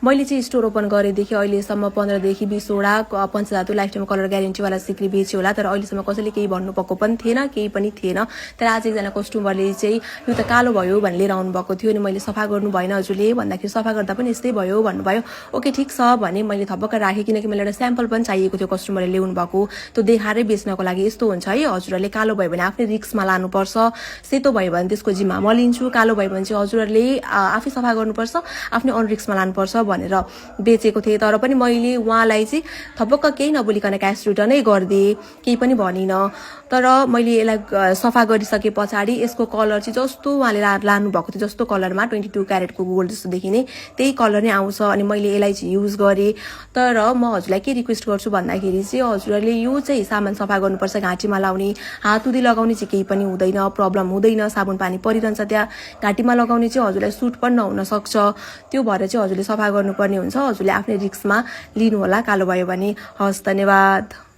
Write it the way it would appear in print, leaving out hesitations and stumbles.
मैले चाहिँ store open गरेदेखि अहिलेसम्म 15 देखि 20 वटा पञ्चधातु लाइफ टाइम कलर ग्यारेन्टीवाला सिक्री बेच्यो होला, तर अहिलेसम्म कसैले केही भन्नुभएको पनि थिएन, केही पनि थिएन। तर आज एकजना कस्टमरले चाहिँ यो त कालो भयो भनेर लिएर आउनु भएको थियो, अनि मैले सफा गर्नु भएन हजुरले भन्दाखेरि सफा गर्दा पनि यस्तै भयो भन्नुभयो। ओके ठिक छ भने मैले थपक्क राखेँ, किनकि मलाई एउटा स्याम्पल पनि चाहिएको थियो कस्टमरले ल्याउनु भएको, त्यो देखाएरै बेच्नको लागि। यस्तो हुन्छ है, हजुरहरूले कालो भयो भने आफ्नै रिस्कमा लानुपर्छ, सेतो भयो भने त्यसको जिम्मा म लिन्छु, कालो भयो भने चाहिँ हजुरहरूले आफै सफा गर्नुपर्छ, आफ्नै अन रिस्कमा लानुपर्छ भनेर बेचेको थिएँ। तर पनि मैले उहाँलाई चाहिँ थपक्क केही नबोलिकन क्यास रिटर्नै गरिदिएँ, केही पनि भनिनँ। तर मैले यसलाई सफा गरिसके पछाडि यसको कलर चाहिँ जस्तो उहाँले लानु भएको थियो, जस्तो कलरमा 22 क्यारेटको गोल्ड जस्तो देखिने त्यही कलर नै आउँछ। अनि मैले यसलाई चाहिँ युज गरेँ। तर म हजुरलाई के रिक्वेस्ट गर्छु भन्दाखेरि चाहिँ हजुरहरूले यो चाहिँ सामान सफा गर्नुपर्छ, घाँटीमा लाउने, हात उदी लगाउने चाहिँ केही पनि हुँदैन, प्रब्लम हुँदैन, साबुन पानी परिरहन्छ त्यहाँ। घाँटीमा लगाउने चाहिँ हजुरलाई सुट पनि नहुन सक्छ, त्यो भएर चाहिँ हजुरले सफा गर्नुपर्ने हुन्छ। हजुरले आफ्नै रिस्कमा लिनु होला कालो भयो भने। हस्, धन्यवाद।